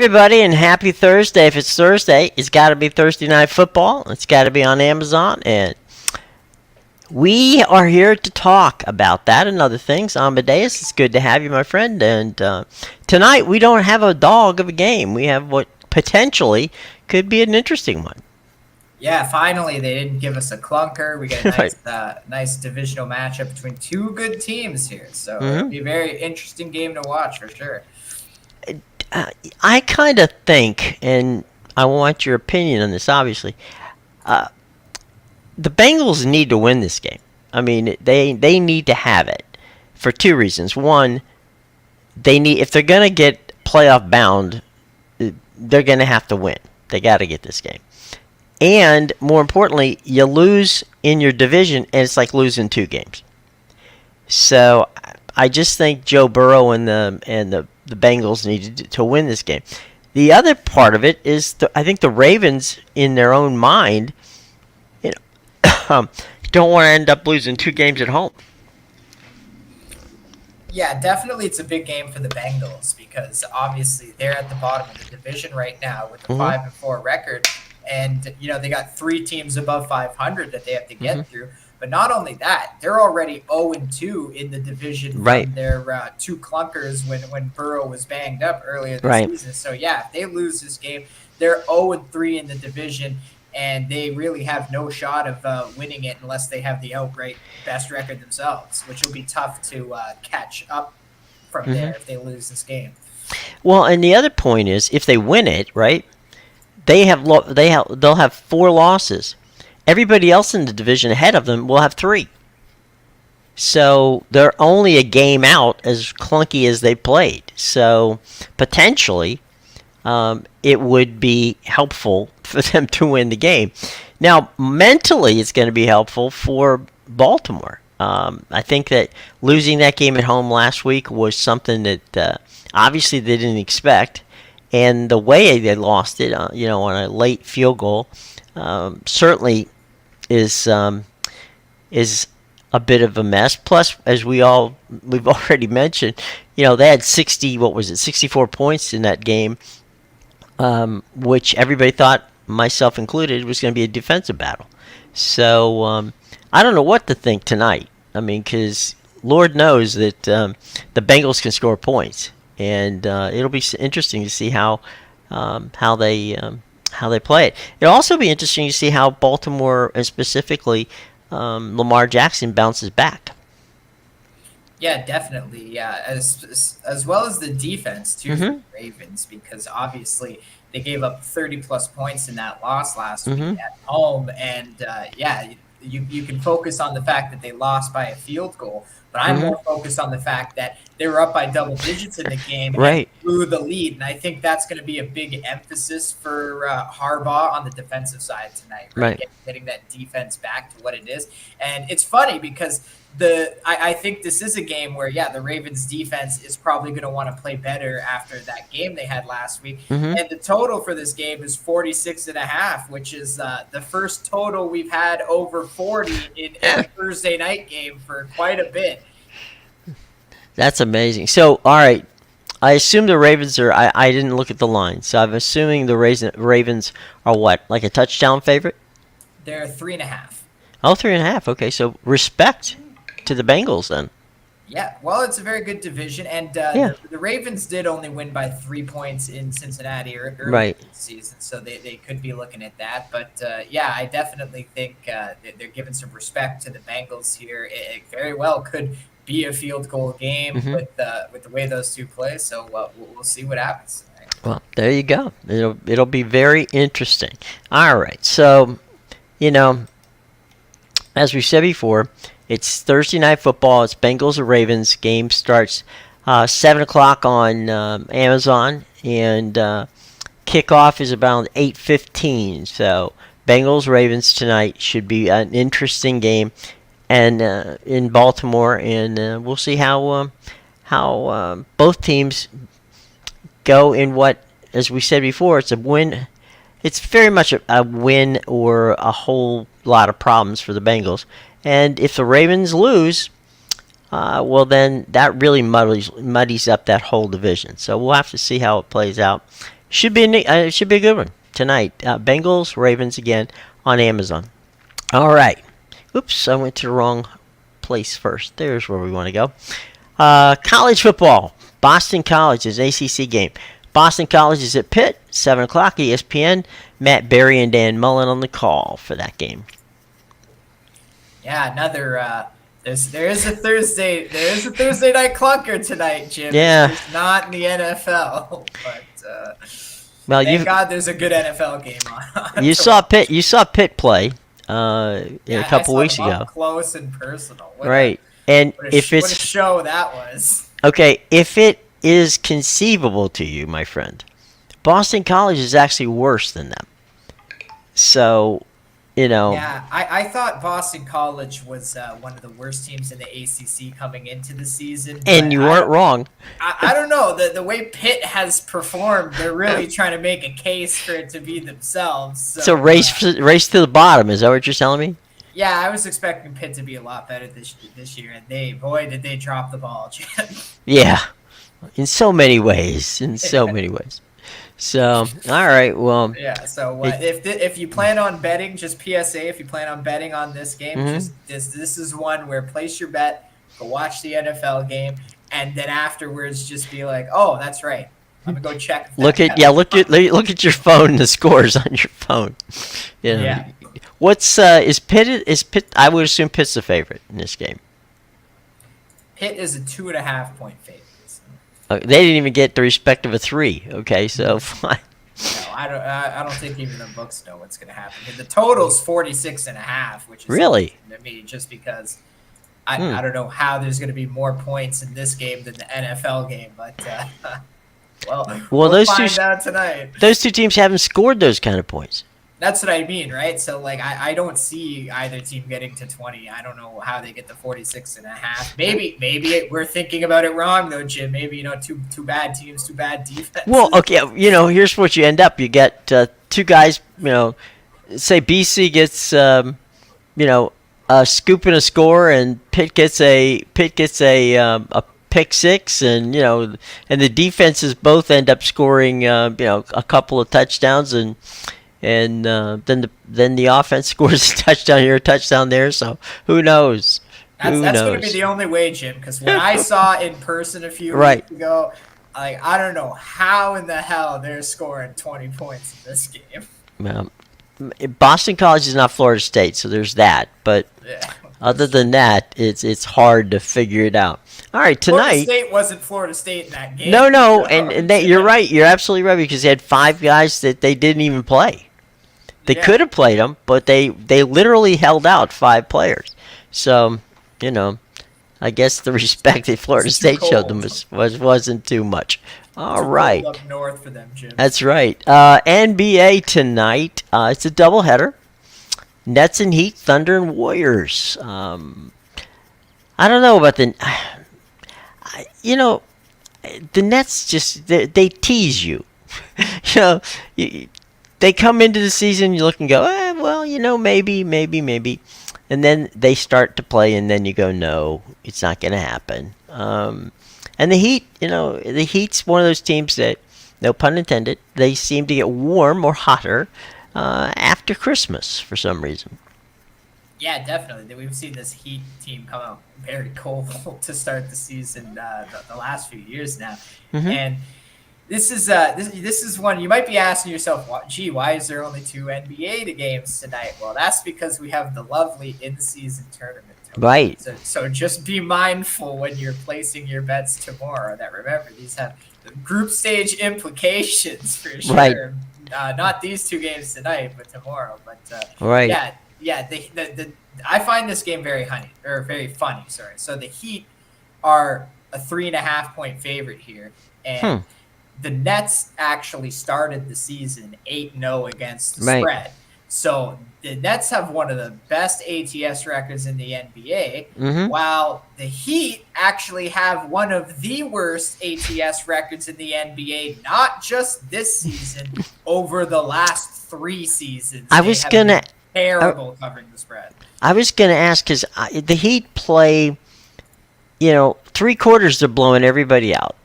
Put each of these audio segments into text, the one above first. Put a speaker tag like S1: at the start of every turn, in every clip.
S1: everybody, and happy Thursday. If it's Thursday, it's got to be Thursday Night Football. It's got to be on Amazon, and we are here to talk about that and other things. Amadeus, it's good to have you, my friend. And tonight, we don't have a dog of a game. We have what potentially could be an interesting one.
S2: Yeah, finally, they didn't give us a clunker. We got a nice,
S1: Right.
S2: nice divisional matchup between two good teams here. So it'll be a very interesting game to watch for sure.
S1: I kind of think, and I want your opinion on this, obviously, the Bengals need to win this game. I mean, they need to have it for two reasons. One, if they're going to get playoff bound, they're going to have to win. They got to get this game. And more importantly, you lose in your division, and it's like losing two games. So I just think Joe Burrow and the Bengals need to win this game. The other part of it is I think the Ravens, in their own mind, don't want to end up losing two games at home.
S2: Yeah, definitely it's a big game for the Bengals because obviously they're at the bottom of the division right now with a 5-4 record. And, they got three teams above 500 that they have to get through. But not only that, they're already 0-2 in the division from their two clunkers when Burrow was banged up earlier this season. So, yeah, if they lose this game, they're 0-3 in the division, and they really have no shot of winning it unless they have the outright best record themselves, which will be tough to catch up from there if they lose this game.
S1: Well, and the other point is, if they win it, right, they'll have 4 losses. Everybody else in the division ahead of them will have 3. So they're only a game out, as clunky as they played. So potentially, it would be helpful for them to win the game. Now, mentally, it's going to be helpful for Baltimore. I think that losing that game at home last week was something that obviously they didn't expect. And the way they lost it, on a late field goal, certainly is a bit of a mess. Plus, as we've already mentioned, they had 64 points in that game, which everybody thought, myself included, was going to be a defensive battle. So I don't know what to think tonight. I mean, because Lord knows that the Bengals can score points. And it'll be interesting to see how they play it. It'll also be interesting to see how Baltimore, and specifically Lamar Jackson, bounces back.
S2: Yeah, definitely. Yeah, as well as the defense too for the Ravens, because obviously they gave up 30+ points in that loss last week at home, and you can focus on the fact that they lost by a field goal. But I'm more focused on the fact that they were up by double digits in the game and blew the lead. And I think that's going to be a big emphasis for Harbaugh on the defensive side tonight, right? Getting that defense back to what it is. And it's funny because I think this is a game where, the Ravens defense is probably going to want to play better after that game they had last week. And the total for this game is 46.5, which is the first total we've had over 40 in a Thursday night game for quite a bit.
S1: That's amazing. So, all right, I assume the Ravens are. I didn't look at the line, so I'm assuming the Ravens are what, like a touchdown favorite?
S2: They're 3.5.
S1: Oh, 3.5. Okay, so respect to the Bengals then.
S2: Yeah, well, it's a very good division, and the Ravens did only win by 3 points in Cincinnati early this season, so they could be looking at that. But I definitely think that they're giving some respect to the Bengals here. It very well could be a field goal game with the way those two play. So we'll see what happens.
S1: Well, there you go. It'll be very interesting. All right, so as we said before, it's Thursday Night Football. It's Bengals or Ravens. Game starts 7 o'clock on Amazon, and kickoff is about 8:15. So Bengals Ravens tonight should be an interesting game, and in Baltimore, and we'll see how both teams go in what, as we said before, it's a win. It's very much a win or a whole lot of problems for the Bengals. And if the Ravens lose, well, then that really muddies up that whole division. So we'll have to see how it plays out. Should be a good one tonight. Bengals Ravens again on Amazon. All right. Oops, I went to the wrong place first. There's where we want to go. College football. Boston College is ACC game. Boston College is at Pitt, 7 o'clock, ESPN. Matt Berry and Dan Mullen on the call for that game.
S2: Yeah, another. There is a Thursday night clunker tonight, Jim.
S1: Yeah.
S2: It's not in the NFL, but
S1: well,
S2: thank God there's a good NFL game on.
S1: You saw Pitt play a couple weeks ago.
S2: Up close and personal.
S1: Right. And
S2: what a show that was.
S1: Okay, if it is conceivable to you, my friend, Boston College is actually worse than them. So,
S2: Yeah, I thought Boston College was one of the worst teams in the ACC coming into the season.
S1: And you weren't wrong.
S2: I don't know. The way Pitt has performed, they're really trying to make a case for it to be themselves. So
S1: race to the bottom. Is that what you're telling me?
S2: Yeah, I was expecting Pitt to be a lot better this year, and did they drop the ball, Jim.
S1: Yeah, in so many ways. So, all right, well.
S2: Yeah, so if you plan on betting, just PSA, if you plan on betting on this game, just this is one where place your bet, go watch the NFL game, and then afterwards just be like, oh, that's right. I'm gonna go check.
S1: Look at your phone, the scores on your phone.
S2: Yeah.
S1: What's is Pitt? I would assume Pitt's the favorite in this game.
S2: Pitt is a 2.5 point favorite. So.
S1: They didn't even get the respect of a 3. Okay, so fine.
S2: No, I don't think even the books know what's going to happen. The total's 46.5, which is
S1: really
S2: to me just because I don't know how there's going to be more points in this game than the NFL game, but we'll find out tonight.
S1: Those two teams haven't scored those kind of points.
S2: That's what I mean, right? So, I don't see either team getting to 20. I don't know how they get to 46.5. Maybe we're thinking about it wrong, though, Jim. Maybe, two bad teams, two bad defenses.
S1: Well, okay, here's what you end up. You get two guys, say BC gets, a scoop and a score, and Pitt gets a pick six, and the defenses both end up scoring, a couple of touchdowns, and then the offense scores a touchdown here, a touchdown there. So who knows?
S2: That's going to be the only way, Jim. Because when I saw in person a few weeks ago, I don't know how in the hell they're scoring 20 points in this game.
S1: Well, Boston College is not Florida State, so there's that. But other than that, it's hard to figure it out. All right, tonight.
S2: Florida State wasn't Florida State in that game.
S1: No, and you're right. You're absolutely right, because they had 5 guys that they didn't even play. They could have played them, but they literally held out 5 players. So, I guess the respect that Florida State showed them wasn't too much. All right.
S2: Up north for them, Jim.
S1: That's right. NBA tonight. It's a doubleheader. Nets and Heat, Thunder and Warriors. I don't know about the Nets just they tease you. They come into the season, you look and go, maybe, and then they start to play, and then you go, no, it's not going to happen. And the Heat, the Heat's one of those teams that, no pun intended, they seem to get warm or hotter after Christmas for some reason.
S2: Yeah, definitely. We've seen this Heat team come out very cold to start the season the last few years now, and this is one you might be asking yourself, gee, why is there only 2 NBA games tonight? Well, that's because we have the lovely in-season tournament.
S1: Right.
S2: So just be mindful when you're placing your bets tomorrow that, remember, these have group stage implications for sure.
S1: Right.
S2: Not these 2 games tonight, but tomorrow. But
S1: right.
S2: Yeah. I find this game very funny. Sorry. So the Heat are a 3.5 point favorite here, and the Nets actually started the season 8-0 against the spread. So the Nets have one of the best ATS records in the NBA, while the Heat actually have one of the worst ATS records in the NBA, not just this season, over the last 3 seasons. Terrible covering the spread.
S1: I was going to ask, because the Heat play, 3 quarters they're blowing everybody out.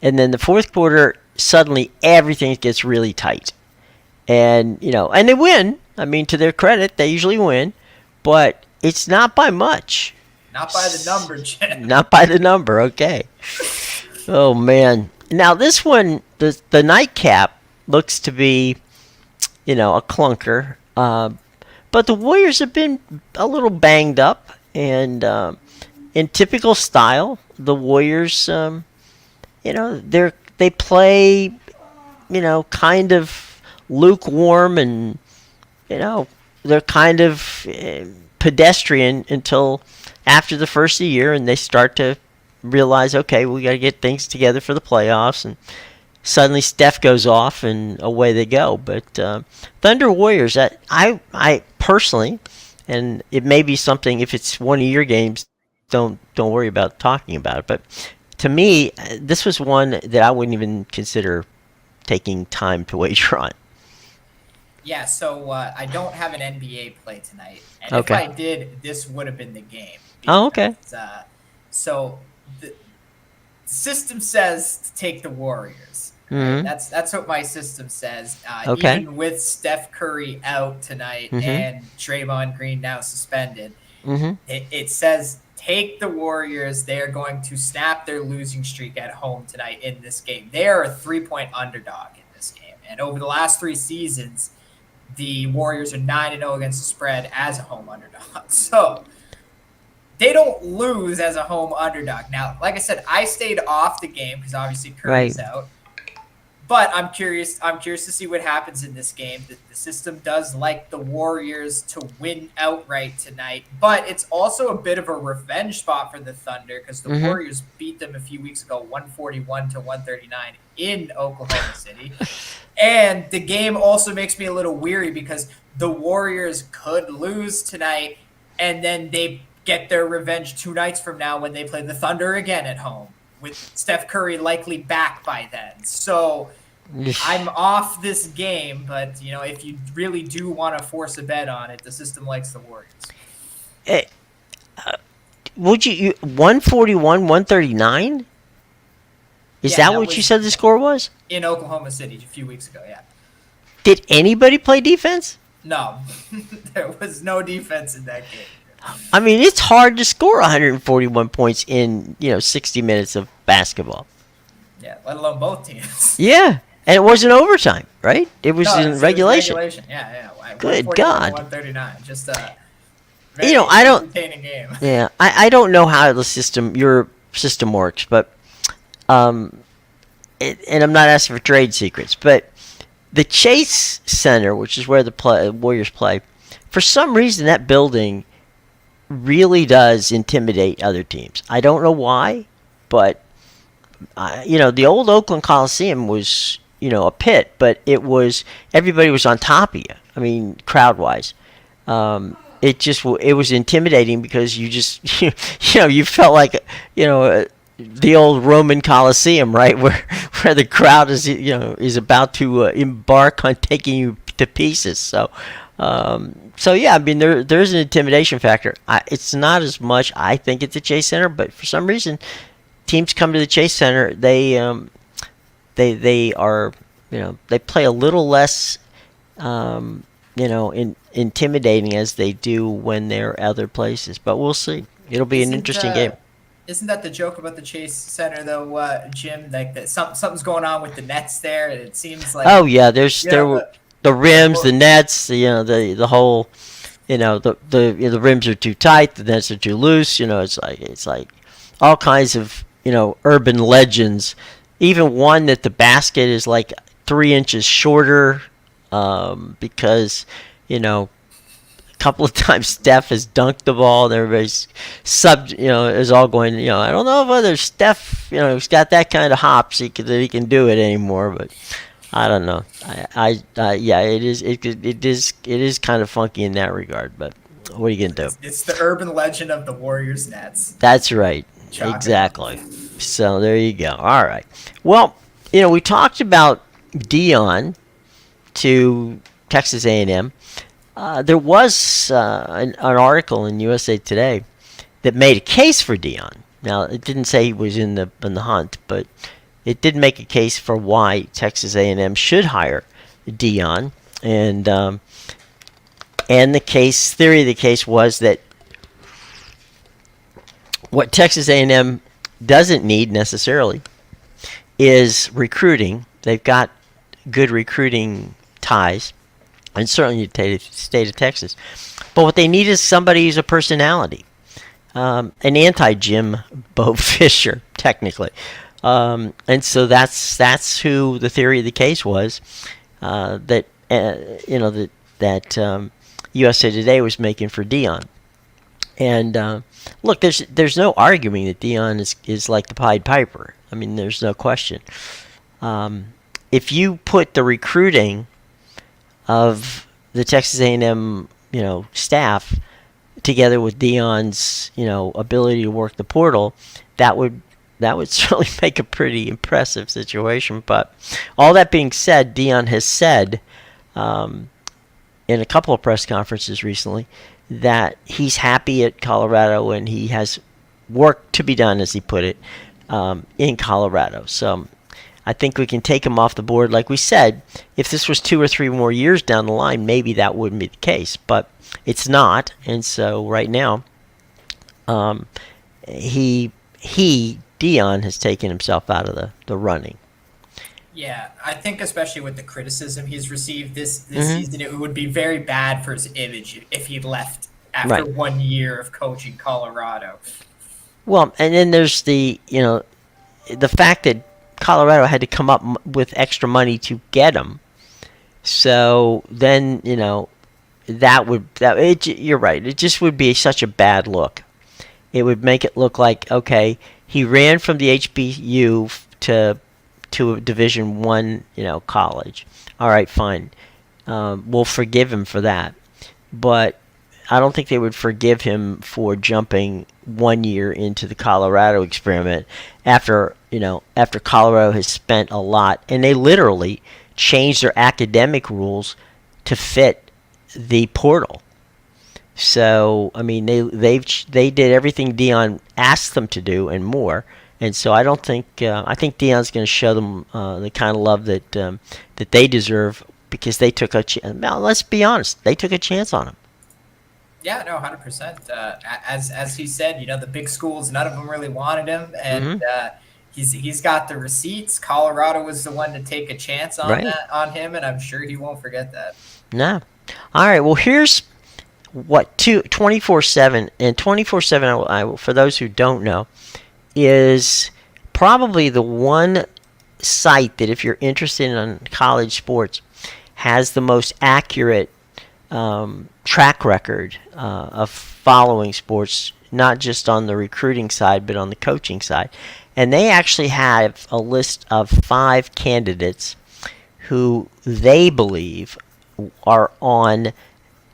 S1: And then the fourth quarter, suddenly everything gets really tight. And, and they win. I mean, to their credit, they usually win. But it's not by much.
S2: Not by the number, Jim.
S1: Not by the number, okay. Oh, man. Now, this one, the nightcap looks to be, a clunker. But the Warriors have been a little banged up. And in typical style, the Warriors, they play, kind of lukewarm and, they're kind of pedestrian until after the first of the year, and they start to realize, okay, we got to get things together for the playoffs, and suddenly Steph goes off, and away they go. But Thunder Warriors, I personally, and it may be something if it's one of your games, don't worry about talking about it. But to me, this was one that I wouldn't even consider taking time to wager on.
S2: Yeah, so I don't have an NBA play tonight, and
S1: Okay.
S2: if I did, this would have been the game.
S1: Oh, okay.
S2: So the system says to take the Warriors.
S1: Mm-hmm.
S2: That's what my system says.
S1: Okay.
S2: Even with Steph Curry out tonight and Draymond Green now suspended, it says take the Warriors. They are going to snap their losing streak at home tonight in this game. They are a 3-point underdog in this game, and over the last 3 seasons, the Warriors are 9-0 against the spread as a home underdog. So they don't lose as a home underdog. Now, like I said, I stayed off the game because obviously Curry's out. But I'm curious to see what happens in this game. The system does like the Warriors to win outright tonight, but it's also a bit of a revenge spot for the Thunder because the Warriors beat them a few weeks ago, 141-139 in Oklahoma City. And the game also makes me a little weary because the Warriors could lose tonight, and then they get their revenge 2 nights from now when they play the Thunder again at home, with Steph Curry likely back by then. So I'm off this game, but if you really do want to force a bet on it, the system likes the Warriors.
S1: Would you 141-139? Is that what you said the score was?
S2: In Oklahoma City a few weeks ago, yeah.
S1: Did anybody play defense?
S2: No. There was no defense in that game.
S1: I mean, it's hard to score 141 points in, 60 minutes of basketball.
S2: Yeah, let alone both teams.
S1: Yeah, and it wasn't overtime, right? It was in regulation.
S2: Yeah.
S1: Good God.
S2: 139, just a
S1: very
S2: entertaining game.
S1: Yeah, I don't know how your system works, but and I'm not asking for trade secrets, but the Chase Center, which is where the Warriors play, for some reason that building really does intimidate other teams. I don't know why, but the old Oakland Coliseum was a pit, but everybody was on top of you. I mean, crowd wise, it was intimidating because you just you felt like the old Roman Coliseum, right, where the crowd is about to embark on taking you to pieces. So yeah, I mean there's an intimidation factor. It's not as much, I think, at the Chase Center, but for some reason, teams come to the Chase Center. They are they play a little less intimidating as they do when they're other places. But we'll see. It'll be an interesting game.
S2: Isn't that the joke about the Chase Center, though, Jim? Like that something's going on with the nets there. It seems like.
S1: Oh yeah, the rims, the nets, the whole, the rims are too tight, the nets are too loose. It's like all kinds of urban legends. Even one that the basket is like 3 inches shorter, because a couple of times Steph has dunked the ball and everybody's is all going, I don't know if whether Steph, he's got that kind of hops that he can do it anymore, but I don't know. Yeah, it is kind of funky in that regard, but what are you gonna do?
S2: It's the urban legend of the Warriors nets.
S1: That's right. Shocking. Exactly. So there you go. All right. Well, we talked about Dion to Texas A&M. There was an article in USA Today that made a case for Dion. Now, it didn't say he was in the hunt, but it did make a case for why Texas A&M should hire Dion, and the theory of the case was that what Texas A&M doesn't need necessarily is recruiting. They've got good recruiting ties, and certainly the state of Texas. But what they need is somebody who's a personality, an anti-Jim Bo Fisher, technically. And so that's who the theory of the case was, that USA Today was making for Dion. And look, there's no arguing that Dion is like the Pied Piper. I mean, there's no question. If you put the recruiting of the Texas A&M, staff together with Dion's, ability to work the portal, that would certainly make a pretty impressive situation. But all that being said, Dion has said in a couple of press conferences recently that he's happy at Colorado and he has work to be done, as he put it, in Colorado. So I think we can take him off the board. Like we said, if this was 2 or 3 more years down the line, maybe that wouldn't be the case. But it's not. And so right now, Dion has taken himself out of the running.
S2: Yeah, I think especially with the criticism he's received this season, it would be very bad for his image if he left after 1 year of coaching Colorado.
S1: Well, and then there's the fact that Colorado had to come up with extra money to get him. So then, you're right. It just would be such a bad look. It would make it look like, okay, he ran from the HBU to a Division I, college. All right, fine. We'll forgive him for that. But I don't think they would forgive him for jumping 1 year into the Colorado experiment after Colorado has spent a lot, and they literally changed their academic rules to fit the portal. So I mean, they did everything Dion asked them to do and more. And so I think Dion's going to show them the kind of love that they deserve, because they took a chance. Now, let's be honest, they took a chance on him.
S2: Yeah, no, 100%. As he said, the big schools, none of them really wanted him, and he's got the receipts. Colorado was the one to take a chance on him, and I'm sure he won't forget that.
S1: No. All right. Well, here's what 24/7 and 24/7. For those who don't know, is probably the one site that, if you're interested in college sports, has the most accurate track record of following sports, not just on the recruiting side, but on the coaching side. And they actually have a list of 5 candidates who they believe are on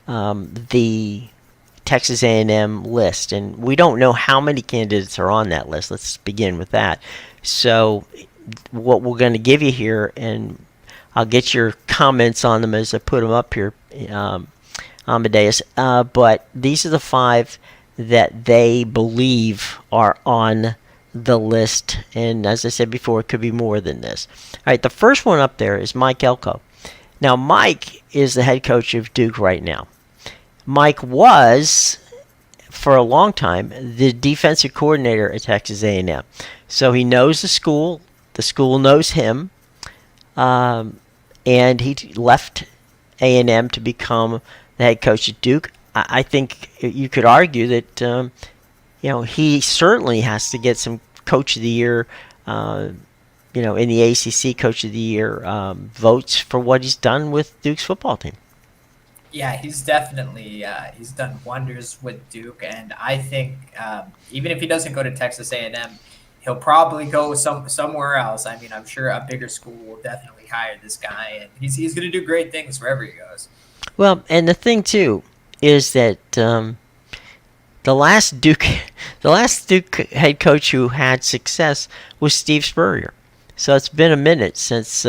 S1: the Texas A&M list. And we don't know how many candidates are on that list. Let's begin with that. So what we're going to give you here, and I'll get your comments on them as I put them up here, Amadeus. But these are the 5 that they believe are on the list. And as I said before, it could be more than this. All right, the first one up there is Mike Elko. Now, Mike is the head coach of Duke right now. Mike was, for a long time, the defensive coordinator at Texas A&M. So he knows the school knows him, and he left A&M to become the head coach at Duke. I think you could argue that he certainly has to get some Coach of the Year, in the ACC Coach of the Year votes for what he's done with Duke's football team.
S2: Yeah, he's definitely he's done wonders with Duke, and I think even if he doesn't go to Texas A&M, he'll probably go somewhere else. I mean, I'm sure a bigger school will definitely hire this guy, and he's going to do great things wherever he goes. Well,
S1: and the thing too is that the last Duke head coach who had success was Steve Spurrier. So it's been a minute since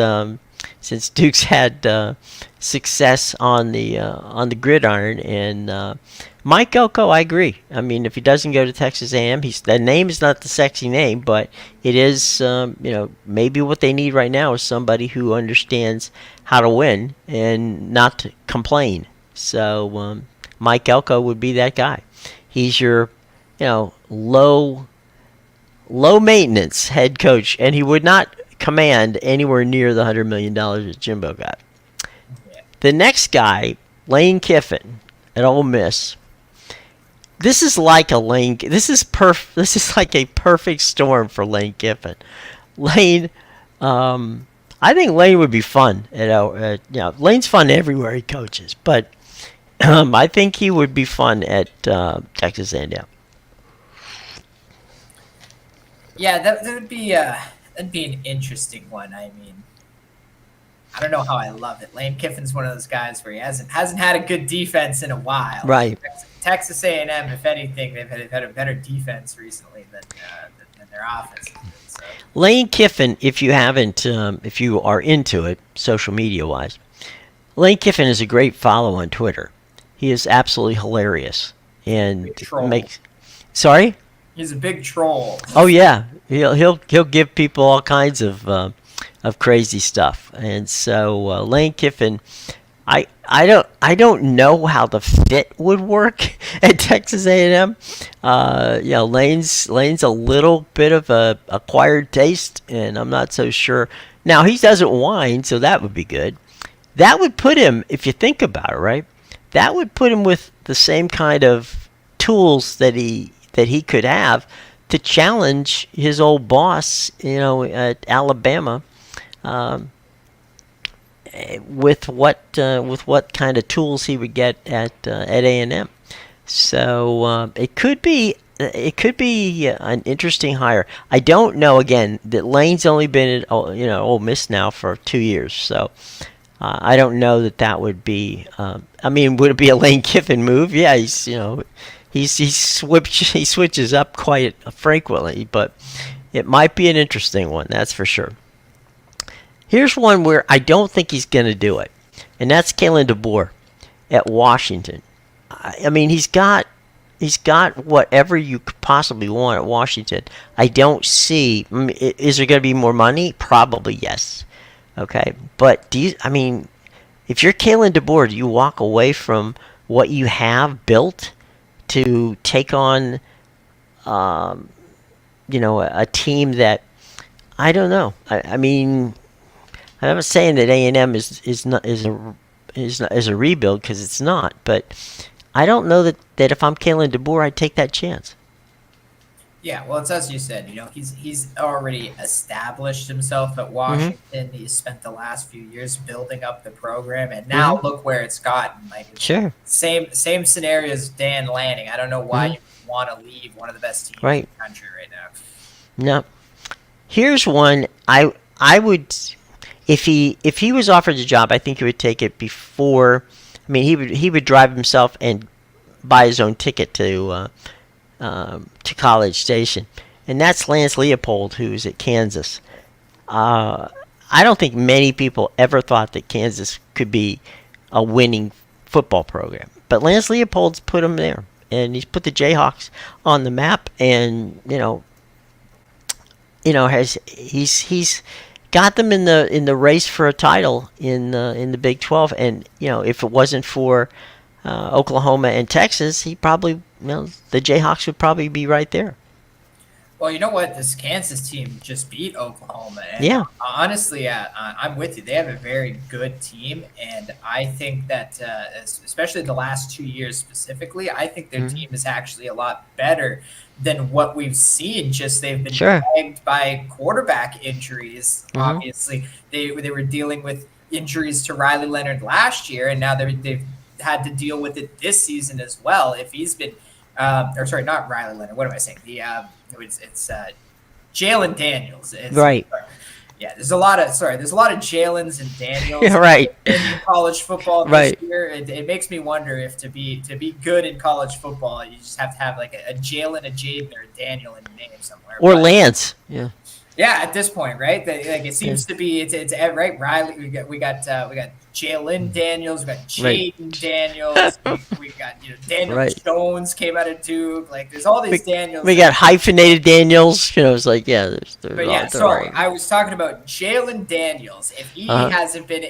S1: since Duke's had success on the gridiron. And Mike Elko, I agree. I mean, if he doesn't go to Texas A&M, the name is not the sexy name, but it is. Maybe what they need right now is somebody who understands how to win and not to complain. So Mike Elko would be that guy. He's your, low maintenance head coach, and he would not command anywhere near the $100 million that Jimbo got. The next guy, Lane Kiffin at Ole Miss. This is like a Lane. This is like a perfect storm for Lane Kiffin. Lane, I think Lane would be fun. Lane's fun everywhere he coaches, but I think he would be fun at Texas A&M.
S2: Yeah, that would be that'd be an interesting one. I mean, I don't know how I love it. Lane Kiffin's one of those guys where he hasn't had a good defense in a while.
S1: Right.
S2: Texas A&M, if anything, they've had a better defense recently than their offense. So.
S1: Lane Kiffin, if you are into it, social media wise, Lane Kiffin is a great follow on Twitter. He is absolutely hilarious and makes. Sorry.
S2: He's a big troll.
S1: Oh yeah, he'll give people all kinds of crazy stuff, and so Lane Kiffin, I don't know how the fit would work at Texas A&M. Lane's a little bit of a acquired taste, and I'm not so sure. Now he doesn't whine, so that would be good. That would put him, if you think about it, right? That would put him with the same kind of tools that he could have to challenge his old boss, at Alabama, with what kind of tools he would get at A&M. So it could be an interesting hire. I don't know. Again, that Lane's only been at Ole Miss now for 2 years, so. I don't know that would be. Would it be a Lane Kiffin move? Yeah, he switches up quite frequently, but it might be an interesting one. That's for sure. Here's one where I don't think he's going to do it, and that's Kalen DeBoer at Washington. I mean, he's got whatever you could possibly want at Washington. I don't see. Is there going to be more money? Probably yes. Okay, but if you're Kalen DeBoer, do you walk away from what you have built to take on, a team that I don't know. I'm not saying that A&M is a rebuild, because it's not, but I don't know that if I'm Kalen DeBoer, I'd take that chance.
S2: Yeah, well, it's as you said. He's already established himself at Washington. Mm-hmm. He's spent the last few years building up the program, and now look where it's gotten.
S1: Sure.
S2: Same scenario as Dan Lanning. I don't know why you want to leave one of the best teams in the country right now.
S1: No. Here's one I would, if he was offered the job, I think he would take it before. He would drive himself and buy his own ticket to College Station, and that's Lance Leopold, who's at Kansas. I don't think many people ever thought that Kansas could be a winning football program, but Lance Leopold's put him there, and he's put the Jayhawks on the map, and he's got them in the race for a title in the Big 12, and if it wasn't for Oklahoma and Texas, he probably. The Jayhawks would probably be right there.
S2: Well, you know what? This Kansas team just beat Oklahoma. And
S1: yeah.
S2: Honestly, I'm with you. They have a very good team, and I think that, especially the last 2 years specifically, I think their team is actually a lot better than what we've seen. Just they've been plagued by quarterback injuries. Obviously, they were dealing with injuries to Riley Leonard last year, and now they've had to deal with it this season as well. If he's been not Riley Leonard. What am I saying? It's Jalen Daniels.
S1: Right.
S2: Yeah, there's a lot of Jalen's and Daniels in college football this year. It makes me wonder if to be good in college football, you just have to have like a Jalen, a Jaden, or a Daniel in your name somewhere.
S1: Or Lance. Yeah.
S2: Yeah, at this point, right? Like it
S1: Yeah.
S2: seems to be it's right. Riley, we got Jalen Daniels, we got
S1: Right.
S2: Jaden Daniels, we got Daniel
S1: Right.
S2: Jones came out of Duke. Like there's all these
S1: We,
S2: Daniels
S1: we
S2: that
S1: got
S2: are.
S1: hyphenated Daniels. It's like, yeah,
S2: But yeah,
S1: they're all.
S2: sorry, I was talking about Jalen Daniels. If he
S1: Uh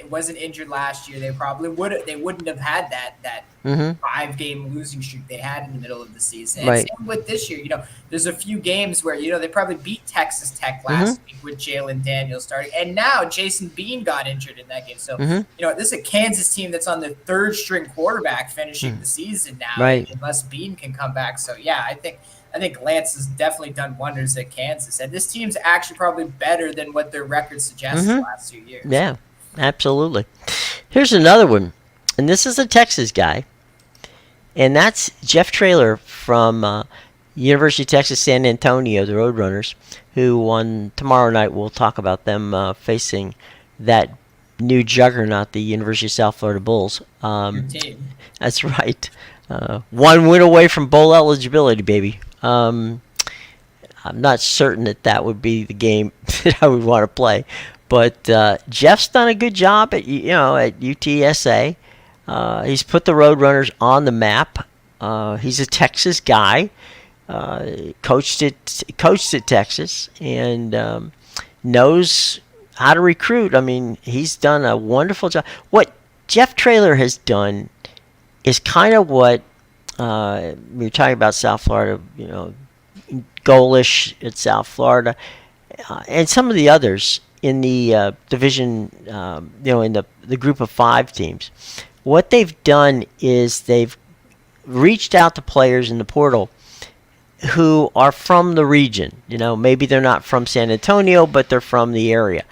S2: wasn't injured last year, they probably wouldn't have had that
S1: huh.
S2: 5-game losing streak they had in the middle of the season. And
S1: Right.
S2: same with this year. There's a few games where they probably beat Texas Tech
S1: Mhm.
S2: last week with Jalen Daniels starting, and now Jason Bean got injured in that game. So
S1: Mhm.
S2: this is a Kansas team that's on their third string quarterback finishing the season now,
S1: Right.
S2: unless Bean can come back. So yeah, I think Lance has definitely done wonders at Kansas, and this team's actually probably better than what their record suggests the
S1: Mhm.
S2: last 2 years.
S1: Yeah. Absolutely. Here's another one, and this is a Texas guy, and that's Jeff Traylor from University of Texas San Antonio, the Roadrunners, who on tomorrow night we'll talk about them facing that new juggernaut, the University of South Florida Bulls.
S2: Your team.
S1: That's right. One win away from bowl eligibility, baby. I'm not certain that would be the game that I would want to play, but Jeff's done a good job at at UTSA. He's put the Roadrunners on the map. He's a Texas guy. Coached at Texas and knows how to recruit. I mean, he's done a wonderful job. What Jeff Traylor has done is kind of what we were talking about South Florida. Goalish at South Florida, and some of the others in the division. In the group of 5 teams. What they've done is they've reached out to players in the portal who are from the region. Maybe they're not from San Antonio, but they're from the area.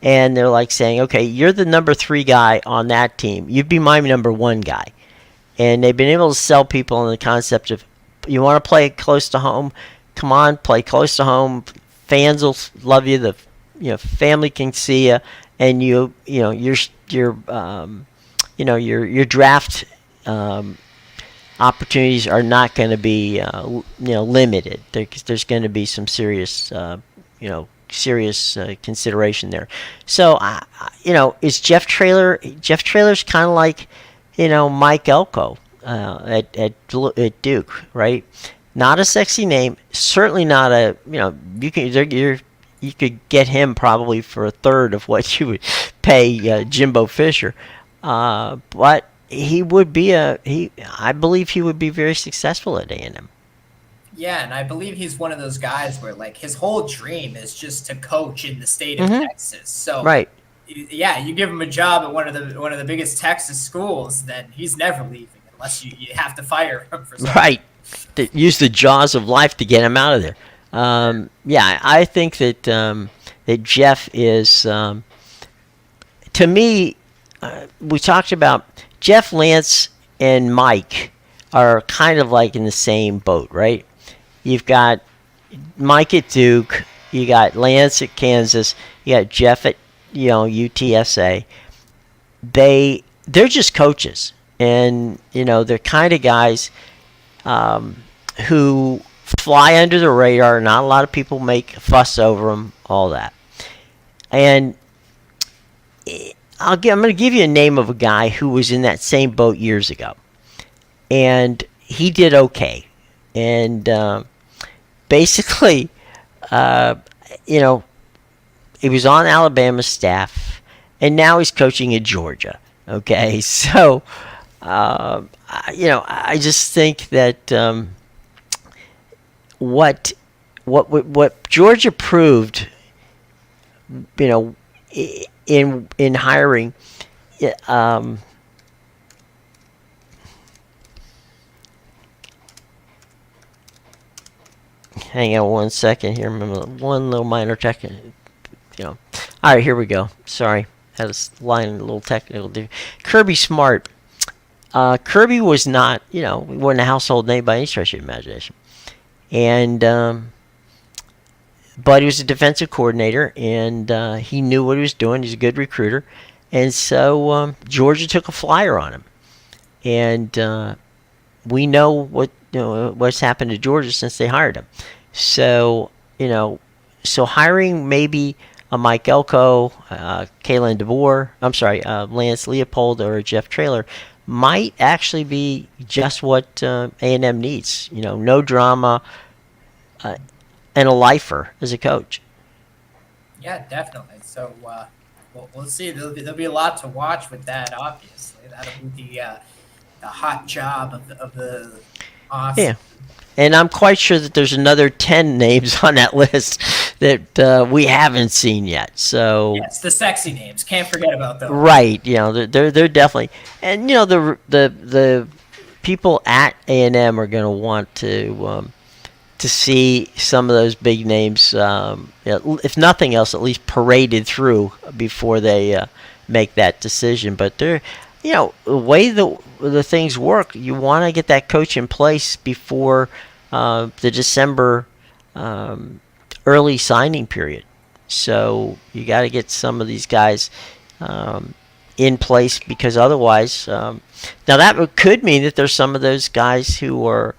S1: And they're like saying, okay, you're the number 3 guy on that team. You'd be my number 1 guy. And they've been able to sell people on the concept of, you want to play close to home? Come on, play close to home. Fans will love you. The family can see you, and your draft opportunities are not going to be limited. There's going to be some serious consideration there. So is Jeff Traylor? Jeff Traylor's kind of like Mike Elko at Duke, right? Not a sexy name. Certainly not a you could get him probably for a third of what you would pay Jimbo Fisher. But he would be I believe he would be very successful at A&M.
S2: Yeah, and I believe he's one of those guys where like his whole dream is just to coach in the state of Texas. So
S1: Right.
S2: yeah, you give him a job at one of the biggest Texas schools, then he's never leaving unless you have to fire him for something.
S1: Right. Use the jaws of life to get him out of there. I think that Jeff is, to me, we talked about Jeff, Lance, and Mike are kind of like in the same boat, right? You've got Mike at Duke, you got Lance at Kansas, you got Jeff at UTSA. They're just coaches, and they're kind of guys who fly under the radar. Not a lot of people make a fuss over them, all that. And I'm going to give you a name of a guy who was in that same boat years ago, and he did okay. And basically, he was on Alabama's staff, and now he's coaching at Georgia. Okay, so I just think that what Georgia proved, in hiring, hang on one second here. Remember one little minor all right, here we go. Sorry, had a line a little technical. Kirby Smart. Kirby was not, wasn't a household name by any stretch of the imagination. And but he was a defensive coordinator, and he knew what he was doing. He's a good recruiter, and so Georgia took a flyer on him. And we know what's happened to Georgia since they hired him. So So hiring maybe a Mike Elko, Kalen DeBoer, Lance Leopold or Jeff Traylor might actually be just what A&M needs. No drama, and a lifer as a coach.
S2: Yeah, definitely. So we'll see. There'll be a lot to watch with that. Obviously, that'll be the hot job of the
S1: Yeah.
S2: Aussie.
S1: And I'm quite sure that there's another 10 names on that list that we haven't seen yet. So
S2: Yes, the sexy names. Can't forget about those.
S1: right, they're definitely, and the people at A&M are going to want to see some of those big names, if nothing else, at least paraded through before they make that decision. But the way the things work, you want to get that coach in place before the December early signing period. So you got to get some of these guys in place, because otherwise, now that could mean that there's some of those guys who are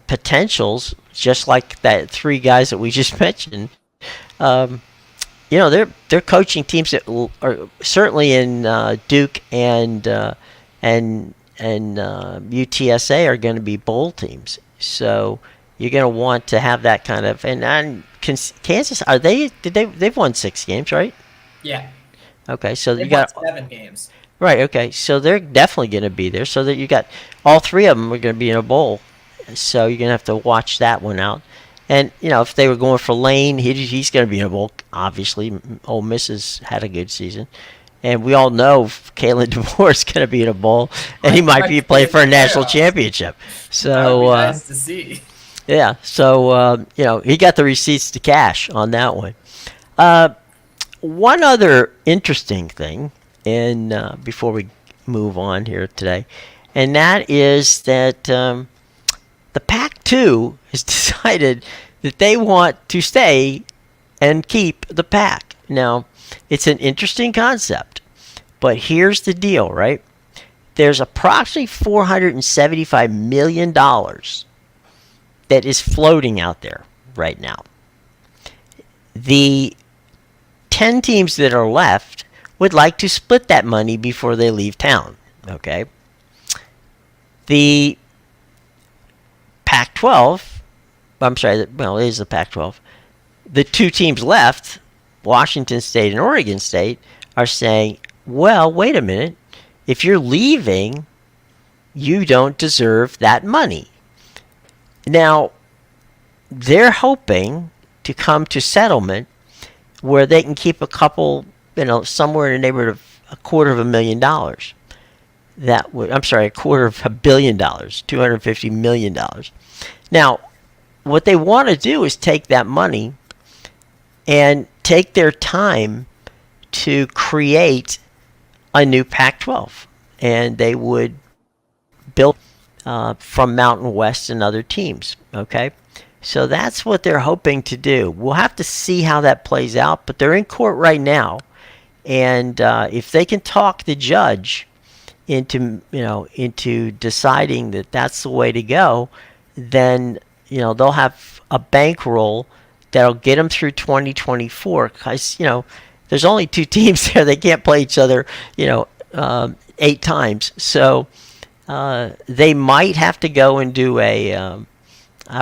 S1: potentials, just like that three guys that we just mentioned. They're coaching teams that are certainly in Duke and UTSA are going to be bowl teams. So you're going to want to have that kind of, and Kansas, they've won 6 games, right?
S2: Yeah.
S1: Okay, so
S2: They've
S1: you got
S2: won 7 games.
S1: Right. Okay, so they're definitely going to be there. So that you got all 3 of them are going to be in a bowl. So you're going to have to watch that one out. And if they were going for Lane, he's going to be in a bowl. Obviously, Ole Miss has had a good season, and we all know Kalen DeBoer is going to be in a bowl, and he might be playing for a national championship. So
S2: that would be nice to see.
S1: Yeah. So he got the receipts to cash on that one. One other interesting thing, and before we move on here today, and that is that the Pac-2 has decided that they want to stay and keep the Pac. Now, it's an interesting concept, but here's the deal, right? There's approximately $475 million that is floating out there right now. The 10 teams that are left would like to split that money before they leave town, okay? The Pac-12, it is the Pac-12. The 2 teams left, Washington State and Oregon State, are saying, well, wait a minute. If you're leaving, you don't deserve that money. Now, they're hoping to come to settlement where they can keep a couple, somewhere in the neighborhood of $250 million. $250 million, $250 million. Now, what they want to do is take that money and take their time to create a new Pac-12, and they would build from Mountain West and other teams. Okay, so that's what they're hoping to do. We'll have to see how that plays out, but they're in court right now, and if they can talk the judge into deciding that that's the way to go, then they'll have a bankroll that'll get them through 2024. Because there's only 2 teams there; they can't play each other 8 times. So they might have to go and do I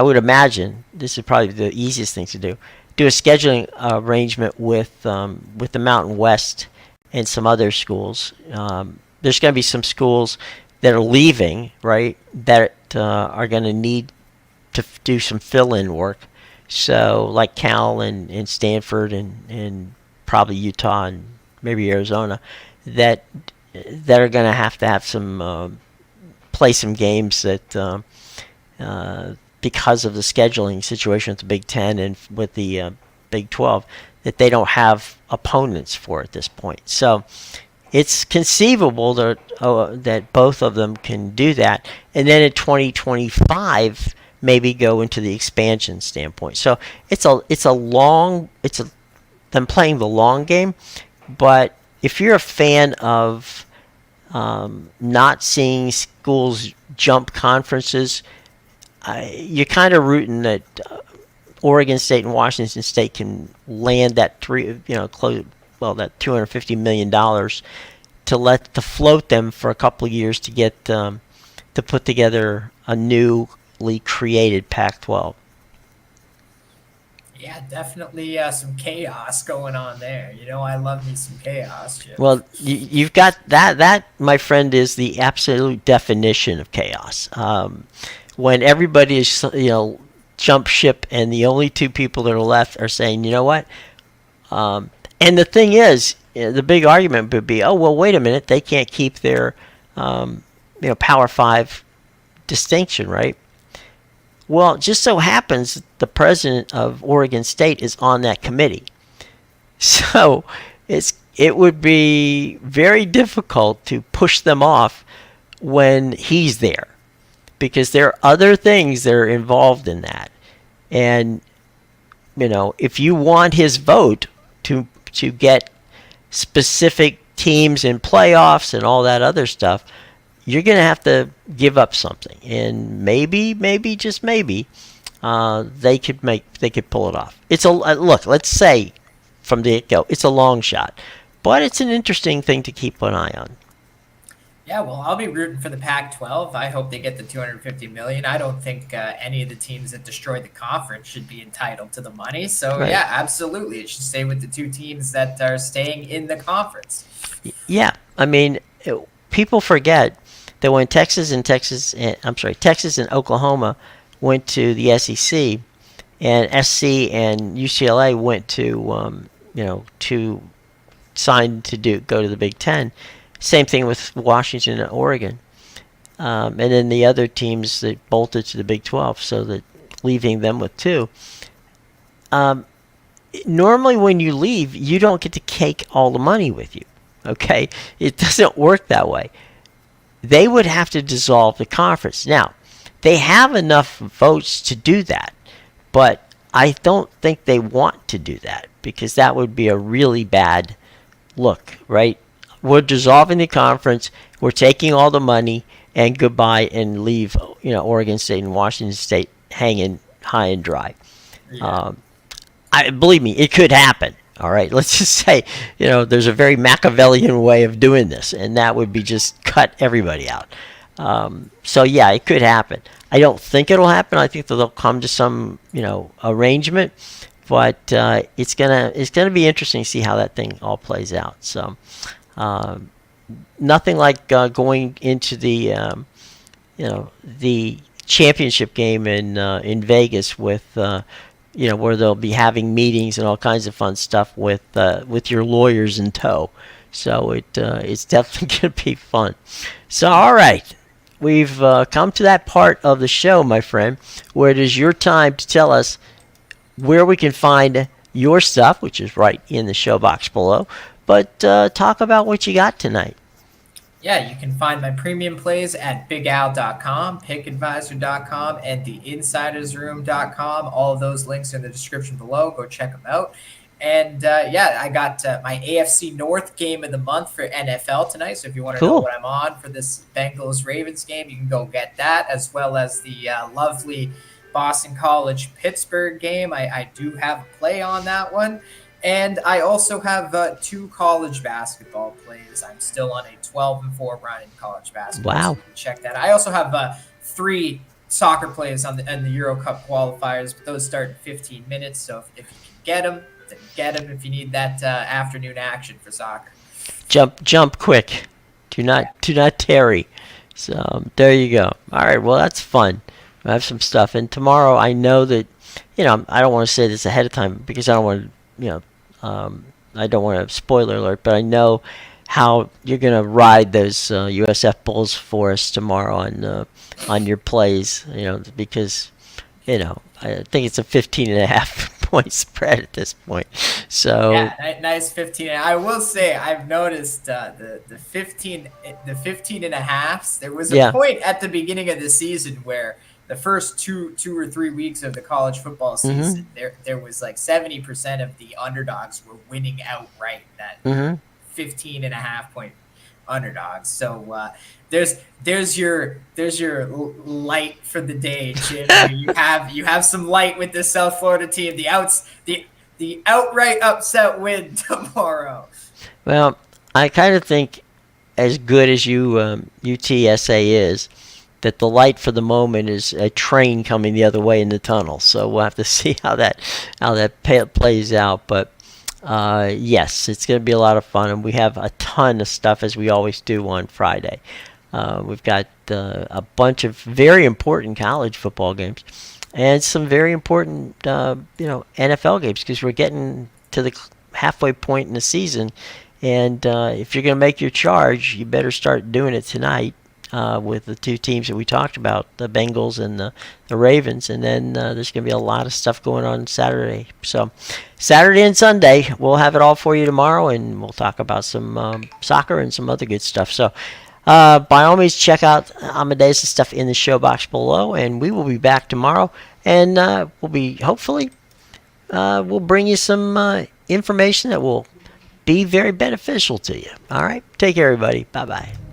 S1: would imagine this is probably the easiest thing to do a scheduling arrangement with the Mountain West and some other schools. There's going to be some schools that are leaving, right, that are going to need to do some fill-in work. So like Cal and Stanford and probably Utah and maybe Arizona that are going to have some play some games that because of the scheduling situation with the Big Ten and with the Big 12 that they don't have opponents for at this point. So it's conceivable that both of them can do that, and then in 2025 maybe go into the expansion standpoint. So it's them playing the long game. But if you're a fan of not seeing schools jump conferences, you're kind of rooting that Oregon State and Washington State can land that that $250 million to float them for a couple of years to get to put together a newly created Pac-12.
S2: Yeah, definitely some chaos going on there. I love me some chaos, Jim.
S1: Well, you've got that. That, my friend, is the absolute definition of chaos. When everybody is, jump ship, and the only two people that are left are saying, you know what? And the thing is, the big argument would be, oh well, wait a minute, they can't keep their, Power Five distinction, right? Well, it just so happens the president of Oregon State is on that committee. So it would be very difficult to push them off when he's there, because there are other things that are involved in that. And if you want his vote to get specific teams in playoffs and all that other stuff, you're going to have to give up something, and maybe just maybe, they could pull it off. It's look. Let's say from the get-go, it's a long shot, but it's an interesting thing to keep an eye on.
S2: Yeah, well, I'll be rooting for the Pac-12. I hope they get the $250 million. I don't think any of the teams that destroyed the conference should be entitled to the money. So right. Yeah, absolutely, it should stay with the two teams that are staying in the conference.
S1: Yeah, I mean, people forget that when Texas and Oklahoma went to the SEC, and SC and UCLA went to to sign to go to the Big Ten. Same thing with Washington and Oregon, and then the other teams that bolted to the Big 12, so that leaving them with two. Normally, when you leave, you don't get to take all the money with you. Okay, it doesn't work that way. They would have to dissolve the conference. Now, they have enough votes to do that, but I don't think they want to do that, because that would be a really bad look, right? We're dissolving the conference, we're taking all the money, and goodbye, and leave Oregon State and Washington State hanging high and dry. Yeah. Believe me, it could happen. All right, let's just say, there's a very Machiavellian way of doing this, and that would be just cut everybody out. So yeah, it could happen. I don't think it'll happen. I think that they'll come to some, arrangement, but it's gonna be interesting to see how that thing all plays out. So nothing like going into the the championship game in Vegas with. Where they'll be having meetings and all kinds of fun stuff with your lawyers in tow. So it's definitely going to be fun. So, all right. We've come to that part of the show, my friend, where it is your time to tell us where we can find your stuff, which is right in the show box below. But talk about what you got tonight.
S2: Yeah, you can find my premium plays at bigal.com, pickadvisor.com, and theinsidersroom.com. All of those links are in the description below. Go check them out. And I got my AFC North game of the month for NFL tonight. So if you want to know what I'm on for this Bengals-Ravens game, you can go get that, as well as the lovely Boston College-Pittsburgh game. I do have a play on that one. And I also have 2 college basketball plays. I'm still on a 12-4 run in college basketball.
S1: Wow.
S2: So you can check that. I also have 3 soccer plays on the Euro Cup qualifiers, but those start in 15 minutes. So if you can get them, then get them if you need that afternoon action for soccer.
S1: Jump quick. Do not tarry. So there you go. All right, well, that's fun. I have some stuff. And tomorrow I know that, I don't want to say this ahead of time because I don't want to, I don't want to spoiler alert, but I know how you're going to ride those USF Bulls for us tomorrow on your plays, because, I think it's a 15.5 point spread at this point. So
S2: yeah, nice 15. I will say I've noticed the 15 and a halves. There was a point at the beginning of the season where the first two or 3 weeks of the college football season, there was like 70% of the underdogs were winning outright that 15.5 point underdogs. So there's your light for the day, Jim. You have some light with this South Florida team. The outright upset win tomorrow.
S1: Well, I kind of think, as good as UTSA is, that the light for the moment is a train coming the other way in the tunnel. So we'll have to see how that plays out. But yes, it's going to be a lot of fun, and we have a ton of stuff, as we always do on Friday. We've got a bunch of very important college football games and some very important NFL games, because we're getting to the halfway point in the season. And if you're going to make your charge, you better start doing it tonight with the two teams that we talked about, the Bengals and the Ravens. And then there's going to be a lot of stuff going on Saturday. So Saturday and Sunday, we'll have it all for you tomorrow, and we'll talk about some soccer and some other good stuff. So by all means, check out Amadeus' stuff in the show box below, and we will be back tomorrow. And we'll bring you some information that will be very beneficial to you. All right? Take care, everybody. Bye-bye.